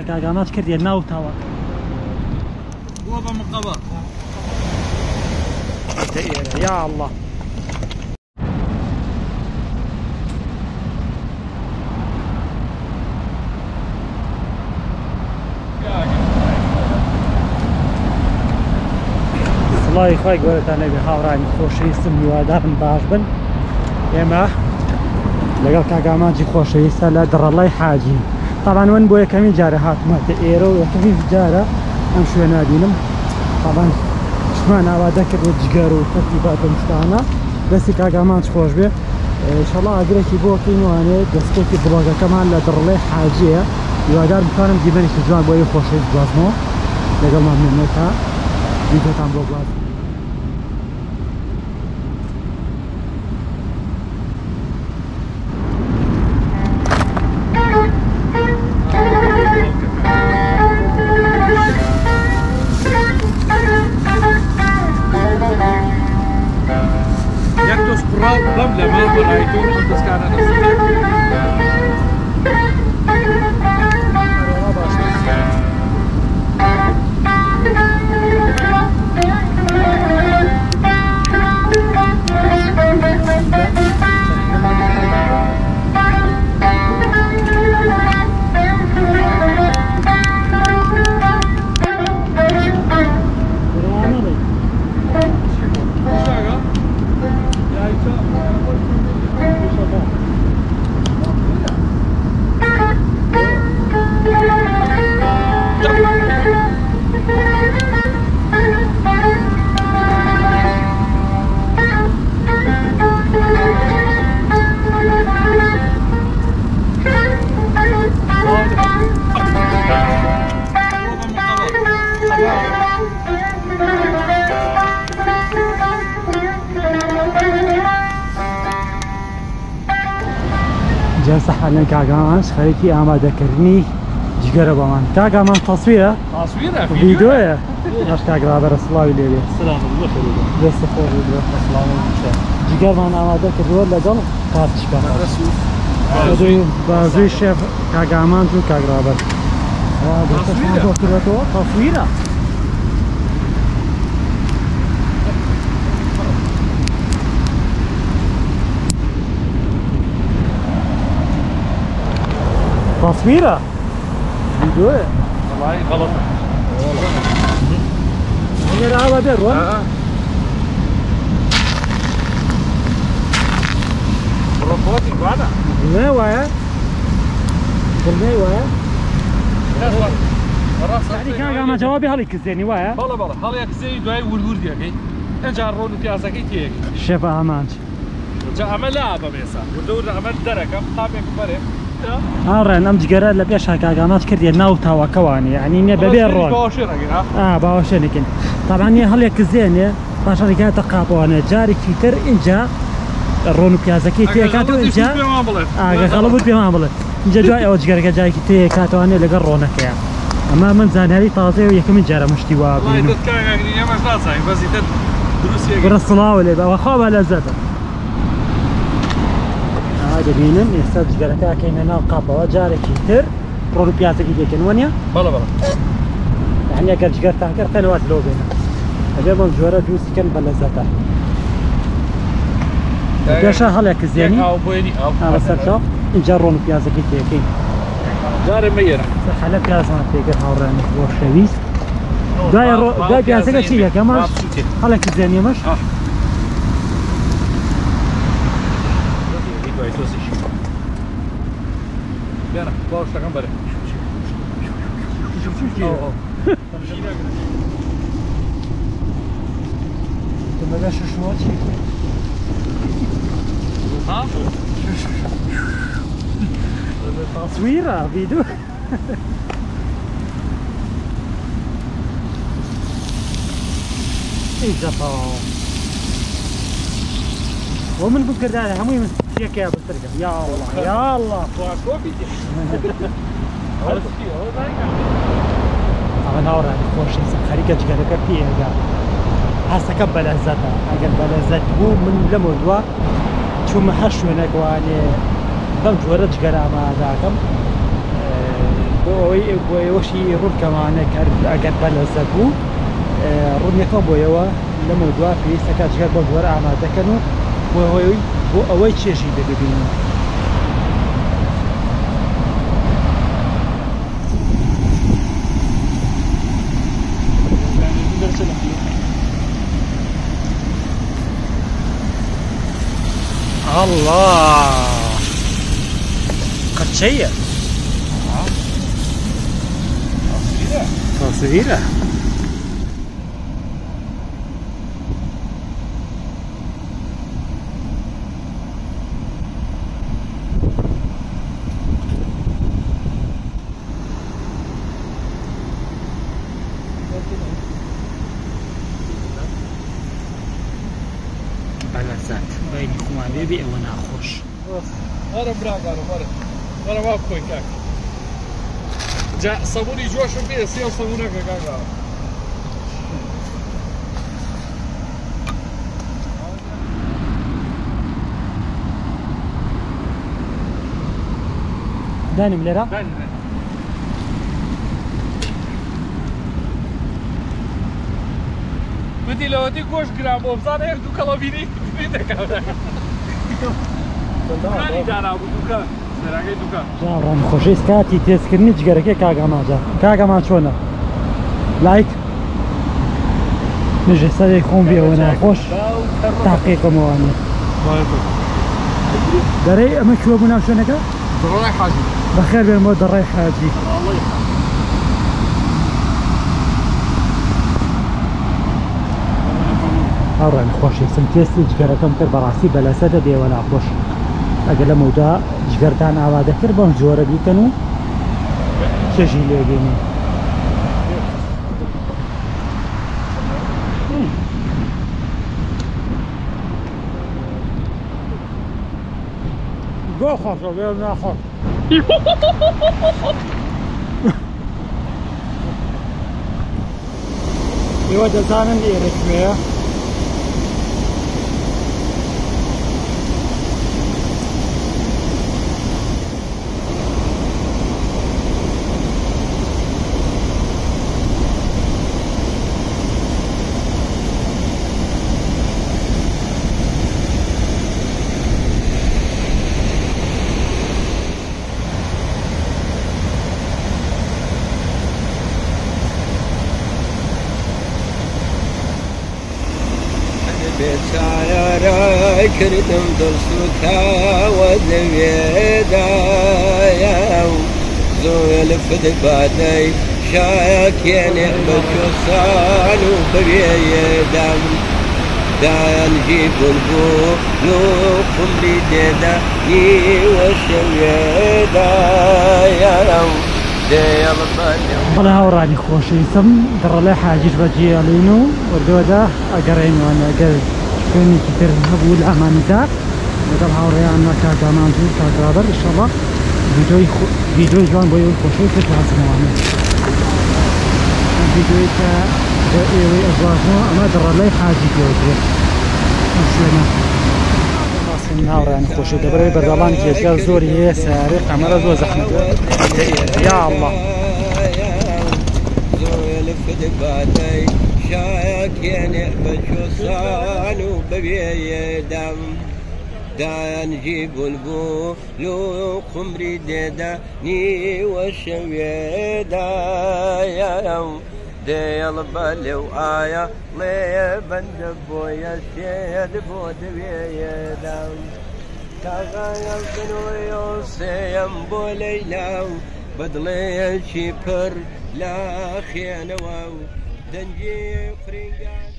كاغامات كردي ناو تاوا بابا مقبا يا الله الله خۆی گەورەتان لەبێ هاوڕانی خۆشەویستم هیوادارم باش بن. ئێمە لەگەڵ کاگامانجی خۆشەویستە لە دڕەڵای حاجی طبعاً من بۆ یەکەمین جارە هاتمەتە ئێرە و یەکەمین جارە ئەم شوێنە بینم. طبعاً شمان ئاوادە کرد بۆ جگەر و تەرتیبات بەم شتانە دەستی کاگامانج خۆش بێ. ئینشەڵڵا ئاگرێکی بۆ بکەینوانێ دەستێکی بڵۆگەکەمان لە دڕەڵای حاجیە. هیوادار بتوانم دیمەنێکی جوان بۆ ئێوە خۆشەویست بگوازمەوە لەگەڵمان بمێنێت تا ویدیۆتان بۆ بگوازم. ضملة ما برايتون بس كان جلسة حالنا كاغامانج خريطي آمادەکردنی جگەرە بەمان. کاگامان تەسویرە؟ تەسویرە ڤیدیۆیە؟ باش کاگرابەرە سڵاوی لێبێ. سلام دەستە خۆش بێ. جگەرمان ئامادە کردووە لەگەڵ کارتشکە بازووی شێف کاگامانج و کاگرابەر. دەستەکردێتەوە تەسویرە؟ تصويره فيديو والله غلط هي العابة دير روبوتي بعدها لا ويا قلنا ويا يعني كان ما جوابي هليك زيني ويا بلا بلا هليك زي دوي ورور ديالك انت عروني بيازاكي تيك شيف امانج جا عمل لعبه بيسا ودور عمل دركه طابق بري ئاڕێن ئەم جگەرە لە پێش کاگامانج کردێ ناو تاوەکەوانی یعنی نییە بەبێ ڕۆژ باوەشێنێکن طبعاً نیە هەڵێک زێنێ پاشە ڕێگاتە قاپەوانێ جارێکی تر اینجا ڕۆن و پیازەکەی تێکات و اینجا ئاگەخەڵە بوو پێمان بڵێت اینجا دوای ئەوە جگەرەکە جایکی تێکاتوانێ لەگەڵ ڕۆنەکەیە. ئەمە من زانیاری تازە و یەکەمین جارە مشتی وا بڕە سڵاوە لێ بەوە خوا بە لەزەتە دەبینن ئێستا جگەرەکە ئەکەینە ناو قاپەوە جارێکی تر ڕۆن و پیازەکەی دێکەن وەنیە؟ بەڵێ بەڵێ یعنی ئەگەر جگەرتان کرد تەنەوەت لەو بێنە ئەبێ بەم جۆرە دروستیکەن بە لەزەتە. پێشە هەڵێک زێنی بەسەرچاو اینجا ڕۆن و پیازەکەی تێکەین جارێ مەیەرە حەلە پیازمان تێکرد هاوڕێنی خۆشەویست. دوای پیازەکە چی یەکەمەش هەڵێکی زێنیەمەش Bene, باش تکن بره. تو مگه ششوار چی؟ ها؟ تصویره ویدیو. اینجا تمام. ومن بكر ده هموي مسيك يا بسرقة يا الله يا الله طبعا هورا خوشي خريقة جگرك بيئة هسه بلزتها اگر بلزت بو من لمدوا شو محش هناك واني بم جورة جگرة ما ذاكم بۆ ئێوەشی ڕوونکەمانە کرد ئەگەر بەلەزە بوو ڕوونیەکەم بۆیەوە لەمە دووە پێویستەکە جگەر بە جوەرە ئامادەکەن و بۆ ئەوەی چێژی دەبینن. الله قرشية تصويرة بلسات بين خوان بيبي وانا خوش ورا براغا ورا ما بخوي كاك جا صابوني جوش فيه سيو صابونك كاكا داني مليرا بدي لو دي گوش گرام وبزان هيك دوكا لابيني بيدك كاني دانا دوكا سراغي دوكا جاڕان خۆشەویست کاتی تێزکردنی جگەرەکەی کاگاماجا کاگەما چۆنە لایک نژێ سەرێک خۆم بێەوە ناخۆش تاقیقمەوانێ دەرەی ئەمە کوێ بوو ناو شوێنەکە دڕای حاجی بەخێر بێنمەوە دەڕای حاجی هەڕێن خۆشەویستم تێستی جگەرەکەم کرد بەڕاستی بەلەسە دەبێەوە ناخۆش ئەگەر لە مەودا جگەردان ئاوادە کرد بەم جۆرە بیکەن و چێژی لێبێنین گۆ خۆشە بێ ناخۆش ئێوە دەزانن ئێرە کوێیە بێچارە کردم دڵسوکاوە لەوێدایە و زۆر لە فدبادەی شایەکێنێ بە چۆسان و بەوێیەدام دایانجی بولبول و قمری دێدا نیوە شەوێدایە و بەڵێ هاوڕانی خۆشەویستم دڕەڵێ حاجیش بەجێڵین و وەردەوەدا ئەگەڕێنوان ئەگەر شوێنێکی تر هەبوو لە ئەمانیدا لەگەڵ هاوڕێیان کاگامان و کاگرابەر ئینشەڵڵا ڤیدیۆی جوان بۆ ئێوەی خۆشەویست هاتنەوانێ ڤیدیۆی کە بۆ ئێوەی ئەزواژنەوە ئەمە دڕەڵەی حاجی پێوترێت ئەم شوێنە ناوڕیان خۆشی دەبرەوەی بەردەڵان کێشگار زۆری هەیە سیارەی قەمەرە زۆر زەحمەتە یا الله شایەکێنێ بە چۆسان و بەوێیەدام دایانجی بولبول و قمری دێدا نیوە شەوێدایە دێڵ بە لێو ئایا لێ بەندە بۆیە شێد بۆ دەوێیەدام کاغایە بنۆیە سێم بۆ لەیلاو بەدڵێکی پر لا خێنەوە و دەنگی فرینگان